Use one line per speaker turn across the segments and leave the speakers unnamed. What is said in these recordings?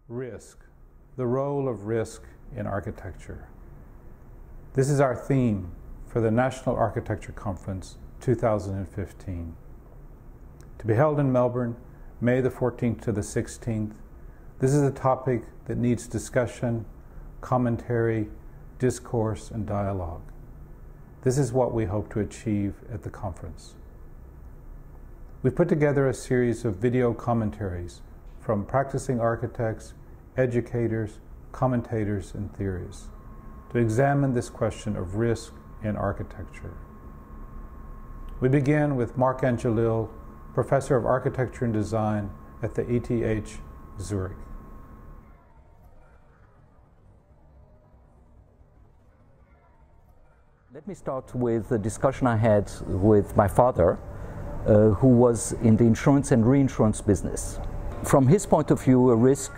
Risk, the role of risk in architecture. This is our theme for the National Architecture Conference 2015. To be held in Melbourne, May the 14th to the 16th, this is a topic that needs discussion, commentary, discourse, and dialogue. This is what we hope to achieve at the conference. We've put together a series of video commentaries from practicing architects, educators, commentators, and theorists to examine this question of risk in architecture. We begin with Marc Angelil, Professor of Architecture and Design at the ETH Zurich.
Let me start with a discussion I had with my father, who was in the insurance and reinsurance business. From his point of view, a risk,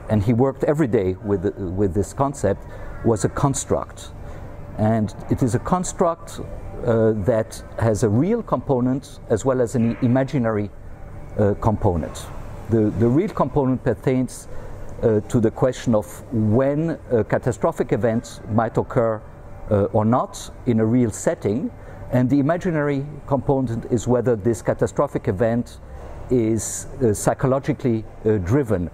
and he worked every day with this concept, was a construct. And it is a construct that has a real component as well as an imaginary component. The real component pertains to the question of when a catastrophic event might occur or not in a real setting, and the imaginary component is whether this catastrophic event is psychologically driven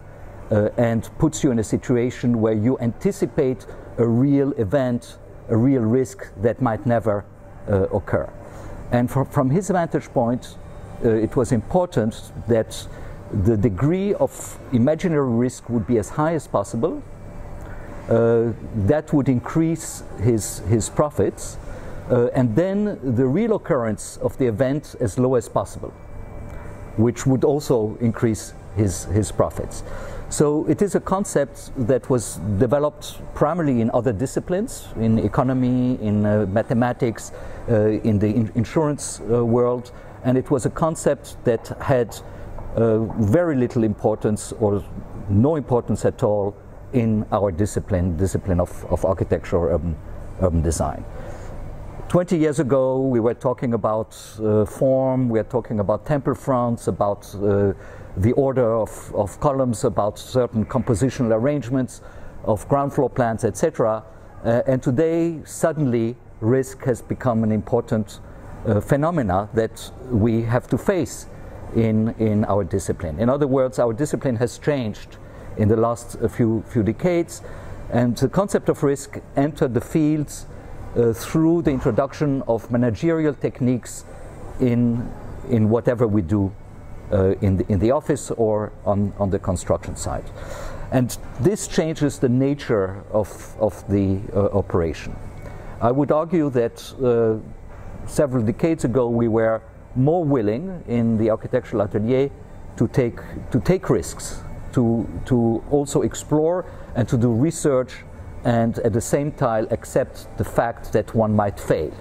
and puts you in a situation where you anticipate a real event, a real risk that might never occur. And from his vantage point, it was important that the degree of imaginary risk would be as high as possible. That would increase his profits, and then the real occurrence of the event as low as possible, which would also increase his profits. So it is a concept that was developed primarily in other disciplines, in economy, in mathematics, in the insurance world, and it was a concept that had very little importance or no importance at all in our discipline of architecture or urban design. 20 years ago, we were talking about form, we were talking about temple fronts, about the order of columns, about certain compositional arrangements of ground floor plans, etc. And today, suddenly, risk has become an important phenomena that we have to face in our discipline. In other words, our discipline has changed in the last few decades, and the concept of risk entered the fields through the introduction of managerial techniques in whatever we do in the office or on the construction site. And this changes the nature of the operation. I would argue that several decades ago we were more willing in the architectural atelier to take risks, to also explore and to do research, and at the same time accept the fact that one might fail.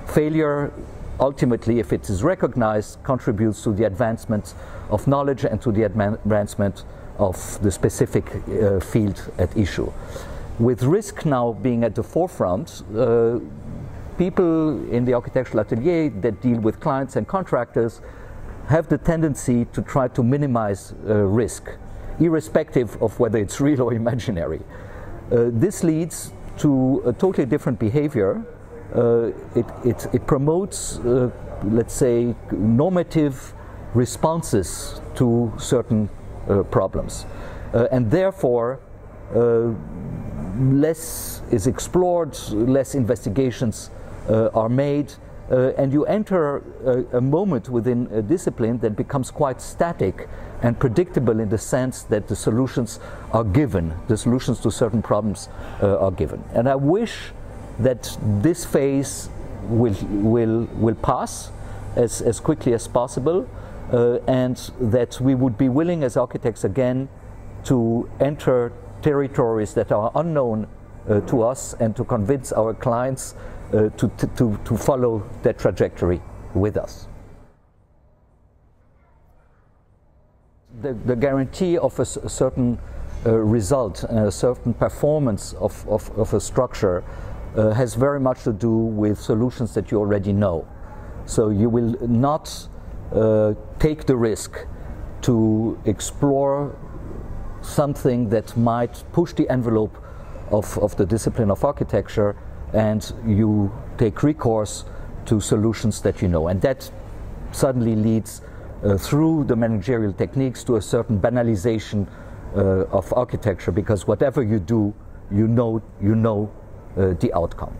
Failure, ultimately, if it is recognized, contributes to the advancement of knowledge and to the advancement of the specific field at issue. With risk now being at the forefront, people in the architectural atelier that deal with clients and contractors have the tendency to try to minimize risk, irrespective of whether it's real or imaginary. This leads to a totally different behavior. It promotes, let's say, normative responses to certain problems. And therefore, less is explored, less investigations are made, and you enter a moment within a discipline that becomes quite static and predictable in the sense that the solutions are given, the solutions to certain problems are given. And I wish that this phase will pass as quickly as possible, and that we would be willing as architects again to enter territories that are unknown to us and to convince our clients to follow that trajectory with us. The guarantee of a certain result, a certain performance of a structure has very much to do with solutions that you already know. So you will not take the risk to explore something that might push the envelope of the discipline of architecture, and you take recourse to solutions that you know. And that suddenly leads through the managerial techniques to a certain banalization of architecture, because whatever you do, you know the outcome.